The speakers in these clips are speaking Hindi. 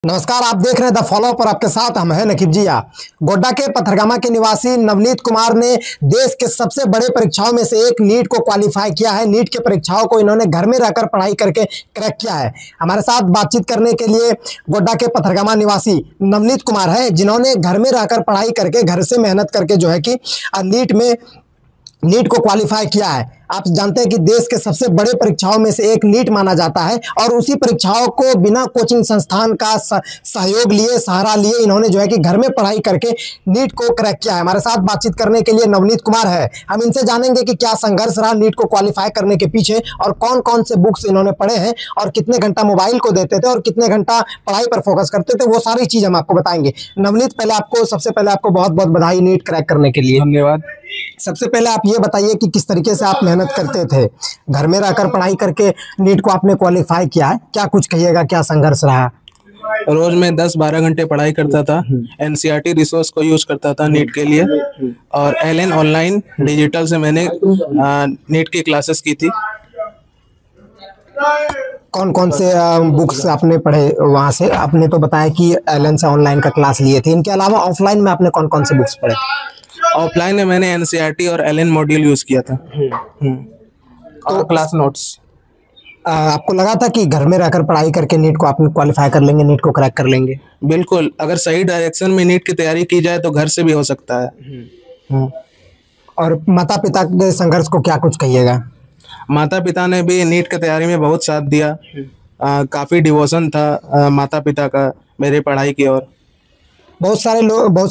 नमस्कार, आप देख रहे हैं द फॉलो पर। आपके साथ हम हैं नकीब जिया। गोड्डा के पथरगामा के निवासी नवनीत कुमार ने देश के सबसे बड़े परीक्षाओं में से एक नीट को क्वालिफाई किया है। नीट के परीक्षाओं को इन्होंने घर में रहकर पढ़ाई करके क्रैक किया है। हमारे साथ बातचीत करने के लिए गोड्डा के पथरगामा निवासी नवनीत कुमार है, जिन्होंने घर में रहकर पढ़ाई करके, घर से मेहनत करके जो है कि नीट को क्वालिफाई किया है। आप जानते हैं कि देश के सबसे बड़े परीक्षाओं में से एक नीट माना जाता है, और उसी परीक्षाओं को बिना कोचिंग संस्थान का सहयोग लिए, सहारा लिए, इन्होंने जो है कि घर में पढ़ाई करके नीट को क्रैक किया है। हमारे साथ बातचीत करने के लिए नवनीत कुमार है। हम इनसे जानेंगे कि क्या संघर्ष रहा नीट को क्वालिफाई करने के पीछे, और कौन कौन से बुक्स इन्होंने पढ़े हैं, और कितने घंटा मोबाइल को देते थे और कितने घंटा पढ़ाई पर फोकस करते थे। वो सारी चीज़ हम आपको बताएंगे। नवनीत, सबसे पहले आपको बहुत बहुत बधाई नीट क्रैक करने के लिए। धन्यवाद। सबसे पहले आप ये बताइए कि किस तरीके से आप मेहनत करते थे, घर में रहकर पढ़ाई करके नीट को आपने क्वालिफाई किया है। क्या कुछ कहिएगा, क्या संघर्ष रहा? रोज में 10-12 घंटे पढ़ाई करता था। एनसीईआरटी रिसोर्स को यूज करता था नीट के लिए, और एलएन ऑनलाइन डिजिटल से मैंने नीट की क्लासेस की थी। कौन कौन से बुक्स आपने पढ़े वहाँ से? आपने तो बताया कि एलएन से ऑनलाइन का क्लास लिए थे। इनके अलावा ऑफलाइन में आपने कौन कौन से बुक्स पढ़े? ऑफलाइन में मैंने एनसीईआरटी और एलएन मॉड्यूल यूज किया था। तो क्लास नोट्स। आपको लगा था कि घर में रहकर पढ़ाई करके नीट को आपने क्वालिफाई कर लेंगे, नीट को क्रैक कर लेंगे? बिल्कुल, अगर सही डायरेक्शन में नीट की तैयारी की जाए तो घर से भी हो सकता है। और माता पिता के संघर्ष को क्या कुछ कहिएगा? माता पिता ने भी नीट की तैयारी में बहुत साथ दिया। काफ़ी डिवोशन था माता पिता का मेरी पढ़ाई की ओर। बहुत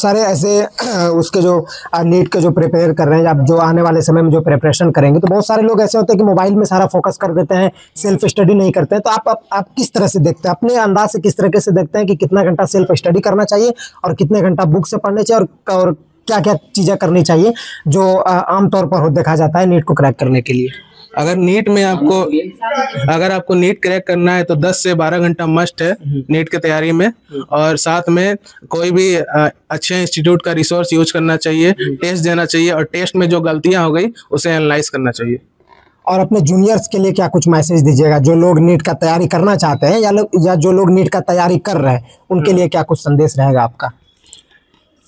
सारे ऐसे उसके जो नीट के जो प्रिपेयर कर रहे हैं, अब जो आने वाले समय में जो प्रिपरेशन करेंगे, तो बहुत सारे लोग ऐसे होते हैं कि मोबाइल में सारा फोकस कर देते हैं, सेल्फ स्टडी नहीं करते हैं। तो आप किस तरह से देखते हैं, अपने अंदाज से किस तरीके से देखते हैं कि कितना घंटा सेल्फ स्टडी करना चाहिए और कितने घंटा बुक से पढ़ने चाहिए, और क्या क्या चीज़ें करनी चाहिए जो आमतौर पर देखा जाता है नीट को क्रैक करने के लिए? अगर आपको नीट क्रैक करना है तो 10 से 12 घंटा मस्ट है नीट की तैयारी में, और साथ में कोई भी अच्छे इंस्टीट्यूट का रिसोर्स यूज करना चाहिए, टेस्ट देना चाहिए, और टेस्ट में जो गलतियां हो गई उसे एनालाइज करना चाहिए। और अपने जूनियर्स के लिए क्या कुछ मैसेज दीजिएगा, जो लोग नीट का तैयारी करना चाहते हैं या जो लोग नीट का तैयारी कर रहे हैं, उनके लिए क्या कुछ संदेश रहेगा आपका?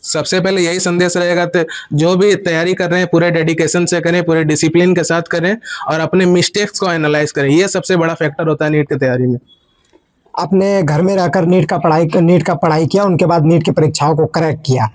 सबसे पहले यही संदेश रहेगा, जो भी तैयारी कर रहे हैं पूरे डेडिकेशन से करें, पूरे डिसिप्लिन के साथ करें, और अपने मिस्टेक्स को एनालाइज करें। ये सबसे बड़ा फैक्टर होता है नीट की तैयारी में। आपने घर में रहकर नीट का पढ़ाई किया, उनके बाद नीट की परीक्षाओं को क्रैक किया,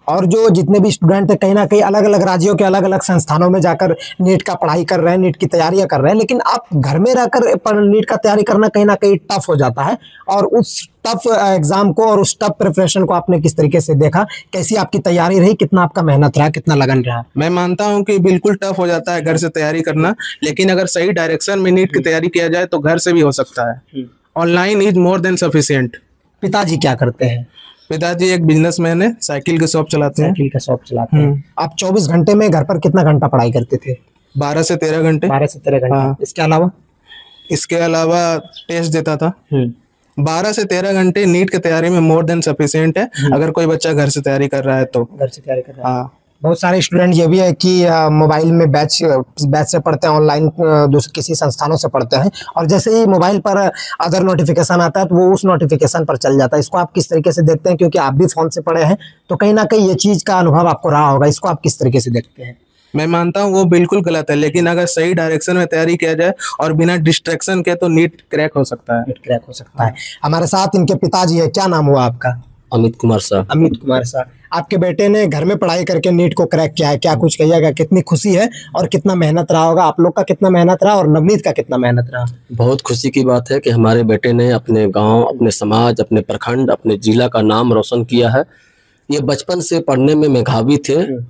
और जो जितने भी स्टूडेंट थे कहीं ना कहीं अलग अलग राज्यों के अलग अलग संस्थानों में जाकर नीट का पढ़ाई कर रहे हैं, नीट की तैयारियां कर रहे हैं, लेकिन आप घर में रहकर नीट का तैयारी करना कहीं ना कहीं टफ हो जाता है। और उस टफ एग्जाम को और उस टफ प्रिपरेशन को आपने किस तरीके से देखा? कैसी आपकी तैयारी रही? कितना आपका मेहनत रहा? कितना लगन रहा? मैं मानता हूं कि बिल्कुल टफ हो जाता है घर से तैयारी करना, लेकिन अगर सही डायरेक्शन में नीट की तैयारी किया जाए तो घर से भी हो सकता है। Online is more than sufficient. पिताजी क्या करते हैं? पिताजी एक बिजनेसमैन है, साइकिल की शॉप चलाते हैं। साइकिल का शॉप चलाते हैं। आप 24 घंटे में घर पर कितना घंटा पढ़ाई करते थे? 12 से 13 घंटे। 12 से 13 घंटे। हाँ। इसके अलावा टेस्ट देता था। 12 से 13 घंटे नीट की तैयारी में मोर देन सफिशिएंट है, अगर कोई बच्चा घर से तैयारी कर रहा है तो। घर से तैयारी कर रहा है। हाँ। बहुत सारे स्टूडेंट ये भी है कि मोबाइल में बैच से पढ़ते हैं, ऑनलाइन किसी संस्थानों से पढ़ते हैं, और जैसे ही मोबाइल पर अदर नोटिफिकेशन आता है तो वो उस नोटिफिकेशन पर चल जाता है। इसको आप किस तरीके से देखते हैं? क्योंकि आप भी फोन से पढ़े हैं, तो कहीं ना कहीं ये चीज़ का अनुभव आपको रहा होगा। इसको आप किस तरीके से देखते हैं? मैं मानता हूँ वो बिल्कुल गलत है, लेकिन अगर सही डायरेक्शन में तैयारी किया जाए और बिना डिस्ट्रैक्शन के तो नीट क्रैक हो सकता है। नीट क्रैक हो सकता है। हमारे साथ इनके पिताजी है। क्या नाम हुआ आपका? अमित कुमार साह। अमित कुमार साह, आपके बेटे ने घर में पढ़ाई करके नीट को क्रैक किया है। क्या कुछ कहिएगा, कितनी खुशी है और कितना मेहनत रहा होगा? आप लोग का कितना मेहनत रहा और नवनीत का कितना मेहनत रहा? बहुत खुशी की बात है कि हमारे बेटे ने अपने गांव, अपने समाज, अपने प्रखंड, अपने जिला का नाम रोशन किया है। ये बचपन से पढ़ने में मेधावी थे,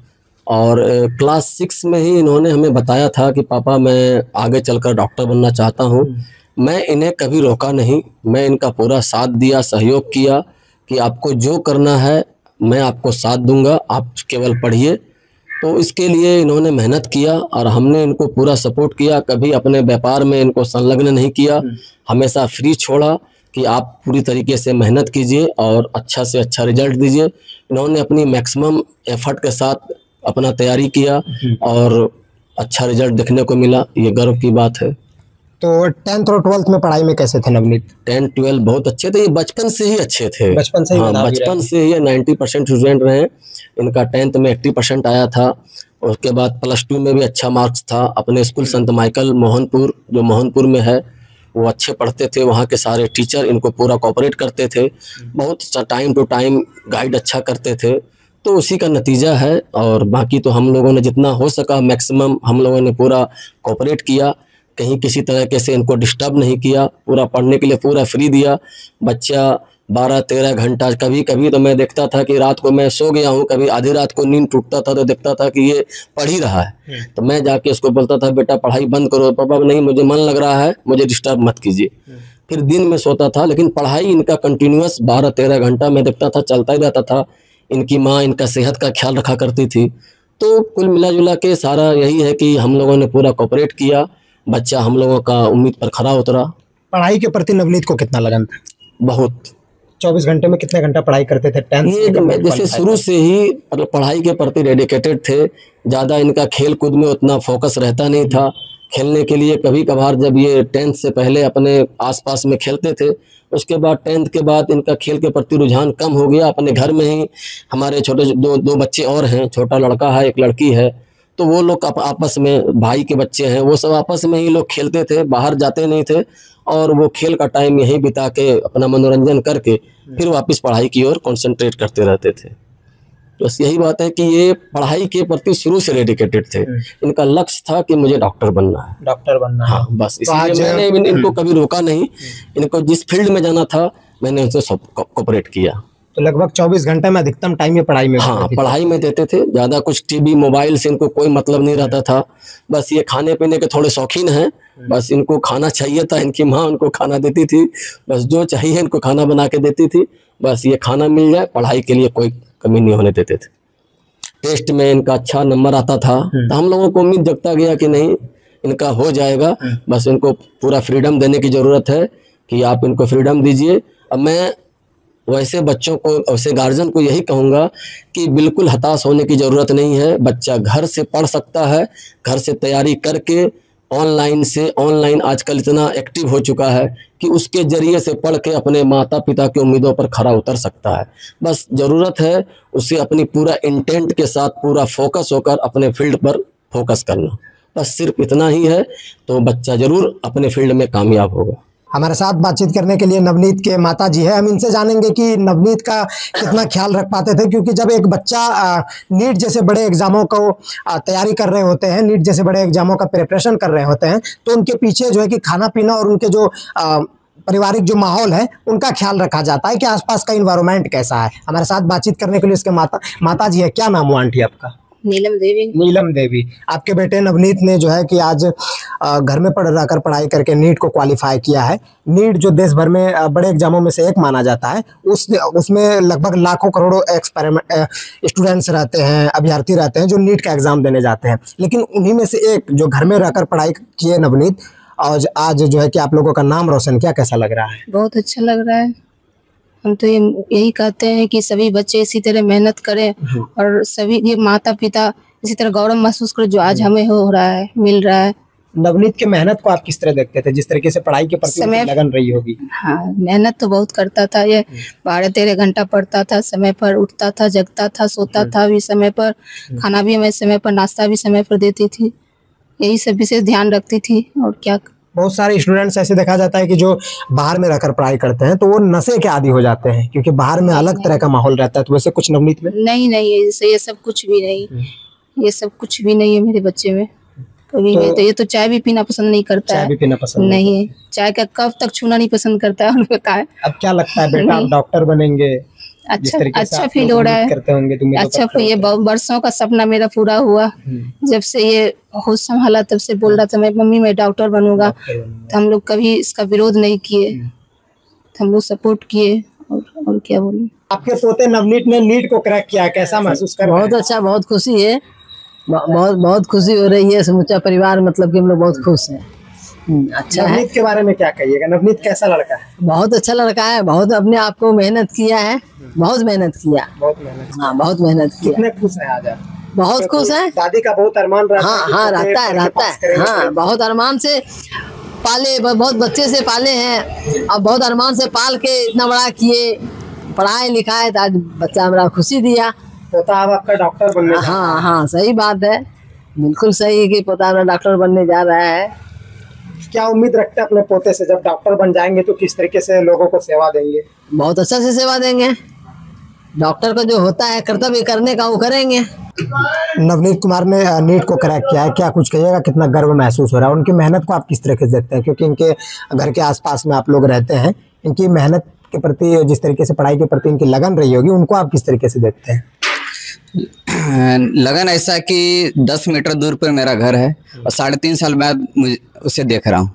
और क्लास 6 में ही इन्होंने हमें बताया था कि पापा मैं आगे चलकर डॉक्टर बनना चाहता हूँ। मैं इन्हें कभी रोका नहीं, मैं इनका पूरा साथ दिया, सहयोग किया कि आपको जो करना है मैं आपको साथ दूंगा, आप केवल पढ़िए। तो इसके लिए इन्होंने मेहनत किया और हमने इनको पूरा सपोर्ट किया। कभी अपने व्यापार में इनको संलग्न नहीं किया, हमेशा फ्री छोड़ा कि आप पूरी तरीके से मेहनत कीजिए और अच्छा से अच्छा रिजल्ट दीजिए। इन्होंने अपनी मैक्सिमम एफर्ट के साथ अपना तैयारी किया और अच्छा रिजल्ट देखने को मिला, ये गर्व की बात है। तो 10th और 12th में पढ़ाई में कैसे थे नवनीत? 10, 12 बहुत अच्छे थे, ये बचपन से ही अच्छे थे, बचपन से ही हाँ, बचपन से ही 90% स्टूडेंट रहे। इनका 10th में 80% आया था। उसके बाद +2 में भी अच्छा मार्क्स था। अपने स्कूल संत माइकल मोहनपुर, जो मोहनपुर में है, वो अच्छे पढ़ते थे। वहाँ के सारे टीचर इनको पूरा कोऑपरेट करते थे, बहुत टाइम टू टाइम गाइड अच्छा करते थे। तो उसी का नतीजा है। और बाकी तो हम लोगों ने जितना हो सका मैक्सिमम हम लोगों ने पूरा कोऑपरेट किया, कहीं किसी तरीके से इनको डिस्टर्ब नहीं किया, पूरा पढ़ने के लिए पूरा फ्री दिया। बच्चा 12-13 घंटा, कभी कभी तो मैं देखता था कि रात को मैं सो गया हूँ, कभी आधी रात को नींद टूटता था तो देखता था कि ये पढ़ ही रहा है। तो मैं जाके उसको बोलता था, बेटा पढ़ाई बंद करो। पापा नहीं, मुझे मन लग रहा है, मुझे डिस्टर्ब मत कीजिए। फिर दिन में सोता था, लेकिन पढ़ाई इनका कंटिन्यूअस 12-13 घंटा मैं देखता था चलता ही रहता था। इनकी माँ इनका सेहत का ख्याल रखा करती थी। तो कुल मिला जुला के सारा यही है कि हम लोगों ने पूरा कोऑपरेट किया, बच्चा हम लोगों का उम्मीद पर खरा उतरा। पढ़ाई के प्रति नवनीत को कितना लगन था? बहुत। 24 घंटे में कितने घंटा पढ़ाई करते थे? 10th ये जैसे शुरू से ही मतलब पढ़ाई के प्रति डेडिकेटेड थे। ज़्यादा इनका खेल कूद में उतना फोकस रहता नहीं था। खेलने के लिए कभी कभार जब ये 10th से पहले अपने आसपास में खेलते थे, उसके बाद 10th के बाद इनका खेल के प्रति रुझान कम हो गया। अपने घर में ही हमारे छोटे दो बच्चे और हैं, छोटा लड़का है, एक लड़की है, तो वो लोग आपस में, भाई के बच्चे हैं, वो सब आपस में ही लोग खेलते थे, बाहर जाते नहीं थे। और वो खेल का टाइम यहीं बिता के अपना मनोरंजन करके फिर वापस पढ़ाई की ओर कंसंट्रेट करते रहते थे। बस यही बात है कि ये पढ़ाई के प्रति शुरू से डेडिकेटेड थे। इनका लक्ष्य था कि मुझे डॉक्टर बनना है, डॉक्टर बनना है। हाँ, बस इसलिए मैंने इनको कभी रोका नहीं। इनको जिस फील्ड में जाना था मैंने उनसे सब कोऑपरेट किया। तो लगभग 24 घंटे में अधिकतम टाइम ये पढ़ाई में, हाँ, पढ़ाई में देते थे। ज़्यादा कुछ टीवी मोबाइल से इनको कोई मतलब नहीं रहता था। बस ये खाने पीने के थोड़े शौकीन हैं, बस इनको खाना चाहिए था, इनकी माँ उनको खाना देती थी, बस जो चाहिए इनको खाना बना के देती थी। बस ये खाना मिल जाए, पढ़ाई के लिए कोई कमी नहीं होने देते थे। टेस्ट में इनका अच्छा नंबर आता था, तो हम लोगों को उम्मीद जगता गया कि नहीं इनका हो जाएगा। बस इनको पूरा फ्रीडम देने की ज़रूरत है कि आप इनको फ्रीडम दीजिए। अब मैं वैसे बच्चों को, वैसे गार्जियन को यही कहूँगा कि बिल्कुल हताश होने की ज़रूरत नहीं है। बच्चा घर से पढ़ सकता है, घर से तैयारी करके ऑनलाइन आजकल इतना एक्टिव हो चुका है कि उसके ज़रिए से पढ़ के अपने माता पिता की उम्मीदों पर खरा उतर सकता है। बस ज़रूरत है उसे अपनी पूरा इंटेंट के साथ पूरा फोकस होकर अपने फील्ड पर फोकस करना। बस सिर्फ इतना ही है, तो बच्चा ज़रूर अपने फील्ड में कामयाब होगा। हमारे साथ बातचीत करने के लिए नवनीत के माता जी है। हम इनसे जानेंगे कि नवनीत का कितना ख्याल रख पाते थे, क्योंकि जब एक बच्चा नीट जैसे बड़े एग्जामों को तैयारी कर रहे होते हैं, नीट जैसे बड़े एग्जामों का प्रिपरेशन कर रहे होते हैं, तो उनके पीछे जो है कि खाना पीना और उनके जो पारिवारिक जो माहौल है उनका ख्याल रखा जाता है कि आसपास का इन्वायरमेंट कैसा है। हमारे साथ बातचीत करने के लिए उसके माता जी है। क्या नाम हुआ आंटी आपका? नीलम देवी। नीलम देवी। आपके बेटे नवनीत ने जो है कि आज घर में रहकर पढ़ाई करके नीट को क्वालिफाई किया है। नीट जो देश भर में बड़े एग्जामों में से एक माना जाता है, उसमें लगभग लाखों करोड़ों स्टूडेंट्स रहते हैं, अभ्यर्थी रहते हैं जो नीट का एग्जाम देने जाते हैं। लेकिन उन्हीं में से एक जो घर में रहकर पढ़ाई किए नवनीत, और आज जो है कि आप लोगों का नाम रोशन किया, कैसा लग रहा है? बहुत अच्छा लग रहा है। हम तो यही कहते हैं कि सभी बच्चे इसी तरह मेहनत करें और सभी ये माता पिता इसी तरह गौरव महसूस करें जो आज हमें हो रहा है, मिल रहा है। नवनीत की मेहनत को आप किस तरह देखते थे, जिस तरीके से पढ़ाई के प्रति लगन रही होगी? हाँ, मेहनत तो बहुत करता था। ये 12-13 घंटा पढ़ता था, समय पर उठता था, जगता था, सोता था भी समय पर, खाना भी हमें समय पर, नाश्ता भी समय पर देती थी। यही सब विशेष ध्यान रखती थी। और क्या, बहुत सारे स्टूडेंट्स ऐसे देखा जाता है कि जो बाहर में रहकर पढ़ाई करते हैं तो वो नशे के आदी हो जाते हैं, क्योंकि बाहर में अलग तरह का माहौल रहता है। तो वैसे कुछ नवनीत में नहीं ये सब कुछ भी नहीं, ये सब कुछ भी नहीं है मेरे बच्चे में कभी भी। तो ये तो चाय भी पीना पसंद नहीं करता है। चाय भी पीना पसंद नहीं है, चाय का कप तक छूना नहीं पसंद करता है। बताए अब क्या लगता है बेटा, आप डॉक्टर बनेंगे? अच्छा फील हो रहा है, करते होंगे तो अच्छा। ये वर्षों का सपना मेरा पूरा हुआ। जब से ये होश संभाला तब से बोल रहा था मैं मम्मी मैं डॉक्टर बनूंगा। तो हम लोग कभी इसका विरोध नहीं किए, तो हम लोग सपोर्ट किए। और क्या बोलूं। आपके पोते नवनीत ने नीट को क्रैक किया, कैसा महसूस कर? बहुत अच्छा, बहुत खुशी है, बहुत खुशी हो रही है। समूचा परिवार मतलब कि हम लोग बहुत खुश हैं। अच्छा है। नवनीत के बारे में क्या कहिएगा? नवनीत कैसा लड़का है? बहुत अच्छा लड़का है, बहुत अपने आप को मेहनत किया है, बहुत मेहनत किया। हाँ, बहुत मेहनत किया। कितने खुश है आज? बहुत खुश है। दादी का बहुत अरमान रहता है। हाँ, रहता है। हाँ, बहुत अरमान से पाले, बहुत बच्चे से पाले हैं और बहुत अरमान से पाल के इतना बड़ा किए, पढ़ाए लिखाए, तो आज बच्चा हमारा खुशी दिया। पोता अब आपका डॉक्टर बनने हाँ हाँ, सही बात है, बिल्कुल सही है कि पोता हमारा डॉक्टर बनने जा रहा है। क्या उम्मीद रखते हैं अपने पोते से, जब डॉक्टर बन जाएंगे तो किस तरीके से लोगों को सेवा देंगे? बहुत अच्छा से सेवा देंगे, डॉक्टर का जो होता है कर्तव्य करने का वो करेंगे। नवनीत कुमार ने नीट को क्रैक किया है, क्या कुछ कहिएगा, कितना गर्व महसूस हो रहा है? उनकी मेहनत को आप किस तरीके से देखते हैं, क्योंकि इनके घर के आसपास में आप लोग रहते हैं, इनकी मेहनत के प्रति, जिस तरीके से पढ़ाई के प्रति इनकी लगन रही होगी, उनको आप किस तरीके से देखते हैं? लगन ऐसा कि 10 मीटर दूर पर मेरा घर है और 3.5 साल बाद मुझे उसे देख रहा हूँ।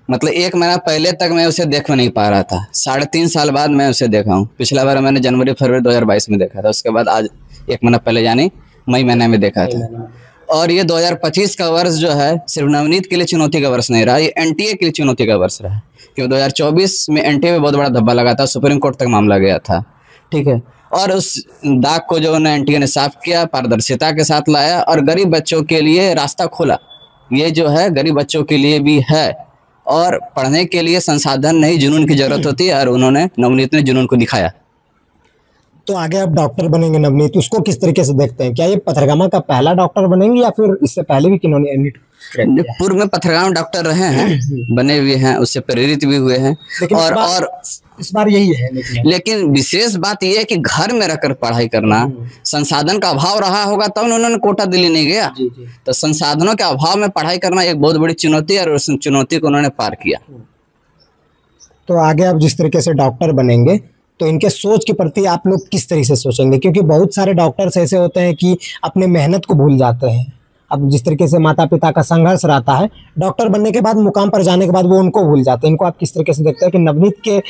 मतलब 1 महीना पहले तक मैं उसे देख नहीं पा रहा था, 3.5 साल बाद मैं उसे देखा हूँ। पिछला बार मैंने जनवरी फरवरी 2022 में देखा था, उसके बाद आज 1 महीना पहले यानी मई महीने में देखा था। और ये 2025 का वर्ष जो है सिर्फ नवनीत के लिए चुनौती का वर्ष नहीं रहा, ये एनटीए के लिए चुनौती का वर्ष रहा। क्योंकि 2024 में एनटीए में बहुत बड़ा धब्बा लगा था, सुप्रीम कोर्ट तक मामला गया था, ठीक है। और उस दाग को जो एनटीए ने साफ किया, पारदर्शिता के साथ लाया और गरीब बच्चों के लिए रास्ता खोला। ये जो है गरीब बच्चों के लिए भी है, और पढ़ने के लिए संसाधन नहीं, जुनून की जरूरत होती है, और उन्होंने, नवनीत ने जुनून को दिखाया। तो आगे आप डॉक्टर बनेंगे नवनीत, उसको किस तरीके से देखते हैं? क्या ये पथरगामा का पहला डॉक्टर बनेंगे या फिर इससे पहले भी किन्होंने नीट क्रैक किया? पूर्व में पथरगामा डॉक्टर रहे हैं, बने हुए हैं, उससे प्रेरित भी हुए हैं। और इस बार यही है। लेकिन विशेष बात यह है कि घर में रहकर पढ़ाई करना, संसाधन का अभाव रहा होगा तब उन्होंने कोटा दिल्ली नहीं गया। तो संसाधनों के अभाव में पढ़ाई करना एक बहुत बड़ी चुनौती है, और उस चुनौती को उन्होंने पार किया। तो आगे आप जिस तरीके से डॉक्टर बनेंगे तो इनके सोच के प्रति आप लोग किस तरीके से सोचेंगे? क्योंकि बहुत सारे डॉक्टर्स ऐसे होते हैं कि अपने मेहनत को भूल जाते हैं। अब जिस तरीके से माता पिता का संघर्ष रहता है, डॉक्टर बनने के बाद, मुकाम पर जाने के बाद वो उनको भूल जाते हैं। इनको आप किस तरीके से देखते हैं कि नवनीत के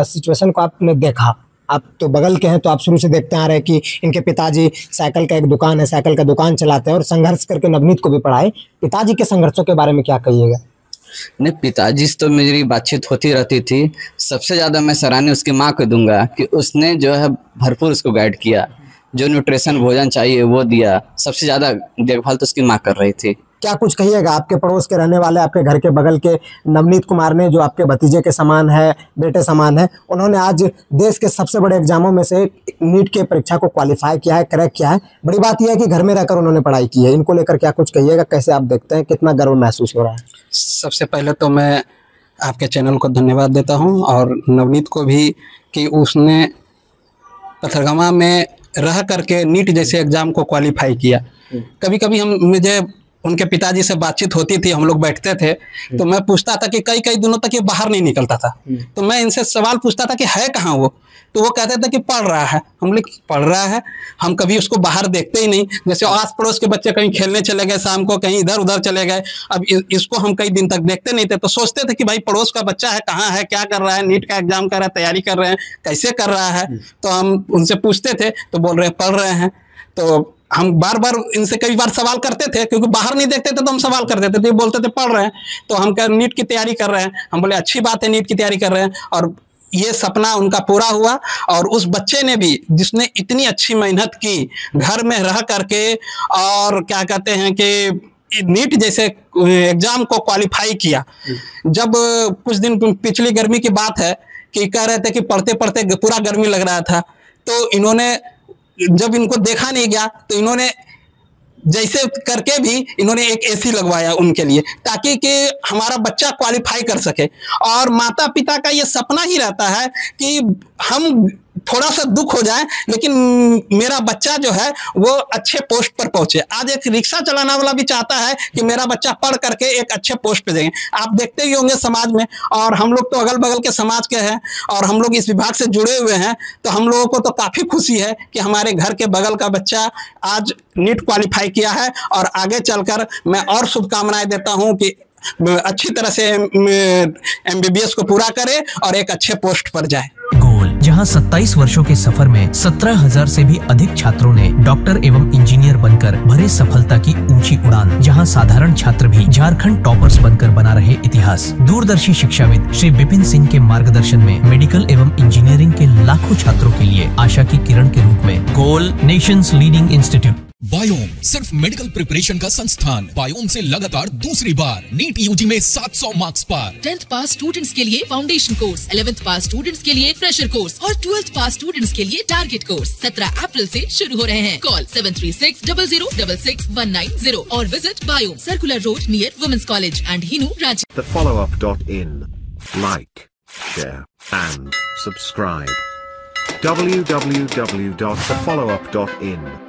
सिचुएशन को आपने देखा, आप तो बगल के हैं, तो आप शुरू से देखते आ रहे हैं कि इनके पिताजी साइकिल का एक दुकान है, साइकिल का दुकान चलाते हैं और संघर्ष करके नवनीत को भी पढ़ाए। पिताजी के संघर्षों के बारे में क्या कहिएगा? नहीं, पिताजी से तो मेरी बातचीत होती रहती थी। सबसे ज़्यादा मैं सराहनीय उसकी माँ को दूंगा कि उसने जो है भरपूर उसको गाइड किया, जो न्यूट्रिशन भोजन चाहिए वो दिया। सबसे ज़्यादा देखभाल तो उसकी माँ कर रही थी। क्या कुछ कहिएगा आपके पड़ोस के रहने वाले, आपके घर के बगल के नवनीत कुमार ने, जो आपके भतीजे के समान है, बेटे समान है, उन्होंने आज देश के सबसे बड़े एग्जामों में से नीट के परीक्षा को क्वालिफाई किया है, क्रैक किया है। बड़ी बात यह है कि घर में रहकर उन्होंने पढ़ाई की है। इनको लेकर क्या कुछ कहिएगा, कैसे आप देखते हैं, कितना गर्व महसूस हो रहा है? सबसे पहले तो मैं आपके चैनल को धन्यवाद देता हूं, और नवनीत को भी कि उसने पथरगामा में रह करके नीट जैसे एग्ज़ाम को क्वालिफाई किया। कभी कभी मुझे उनके पिताजी से बातचीत होती थी, हम लोग बैठते थे, तो मैं पूछता था कि कई दिनों तक ये बाहर नहीं निकलता था। तो मैं इनसे सवाल पूछता था कि है कहाँ वो, तो वो कहते थे कि पढ़ रहा है। हम लोग पढ़ रहा है, हम कभी उसको बाहर देखते ही नहीं। जैसे आस पड़ोस के बच्चे कहीं खेलने चले गए, शाम को कहीं इधर उधर चले गए, अब इसको हम कई दिन तक देखते नहीं थे। तो सोचते थे कि भाई पड़ोस का बच्चा है, कहाँ है, क्या कर रहा है, नीट का एग्जाम कर रहा है, तैयारी कर रहे हैं, कैसे कर रहा है। तो हम उनसे पूछते थे तो बोल रहे हैं पढ़ रहे हैं। तो हम बार बार इनसे कई बार सवाल करते थे, क्योंकि बाहर नहीं देखते थे तो हम सवाल करते थे, तो ये बोलते थे पढ़ रहे हैं। तो हम कह नीट की तैयारी कर रहे हैं। हम बोले अच्छी बात है, नीट की तैयारी कर रहे हैं। और ये सपना उनका पूरा हुआ, और उस बच्चे ने भी, जिसने इतनी अच्छी मेहनत की घर में रह करके, और क्या कहते हैं कि नीट जैसे एग्जाम को क्वालिफाई किया। जब कुछ दिन पिछली गर्मी की बात है कि कह रहे थे कि पढ़ते पढ़ते पूरा गर्मी लग रहा था, तो इन्होंने, जब इनको देखा नहीं गया तो इन्होंने जैसे करके भी इन्होंने एक एसी लगवाया उनके लिए, ताकि कि हमारा बच्चा क्वालिफाई कर सके। और माता पिता का ये सपना ही रहता है कि हम थोड़ा सा दुख हो जाए लेकिन मेरा बच्चा जो है वो अच्छे पोस्ट पर पहुंचे। आज एक रिक्शा चलाने वाला भी चाहता है कि मेरा बच्चा पढ़ करके एक अच्छे पोस्ट पे जाए। आप देखते ही होंगे समाज में, और हम लोग तो अगल बगल के समाज के हैं और हम लोग इस विभाग से जुड़े हुए हैं, तो हम लोगों को तो काफ़ी खुशी है कि हमारे घर के बगल का बच्चा आज नीट क्वालिफाई किया है। और आगे चलकर मैं और शुभकामनाएं देता हूँ कि अच्छी तरह से MBBS को पूरा करे और एक अच्छे पोस्ट पर जाए। जहां 27 वर्षों के सफर में 17,000 से भी अधिक छात्रों ने डॉक्टर एवं इंजीनियर बनकर भरे सफलता की ऊंची उड़ान। जहां साधारण छात्र भी झारखंड टॉपर्स बनकर बना रहे इतिहास। दूरदर्शी शिक्षाविद श्री विपिन सिंह के मार्गदर्शन में मेडिकल एवं इंजीनियरिंग के लाखों छात्रों के लिए आशा की किरण के रूप में गोल नेशंस लीडिंग इंस्टीट्यूट। बायोम सिर्फ मेडिकल प्रिपरेशन का संस्थान। बायोम से लगातार दूसरी बार नीट यूजी में 700 मार्क्स पार। 10th पास स्टूडेंट्स के लिए फाउंडेशन कोर्स, 11th पास स्टूडेंट्स के लिए फ्रेशर कोर्स और 12th पास स्टूडेंट्स के लिए टारगेट कोर्स 17 अप्रैल से शुरू हो रहे हैं। कॉल 7360066190 और विजिट बायोम, circular road near women's college and Hinoo Ranchi. TheFollowUp.in. Like, share and subscribe. www.thefollowup.in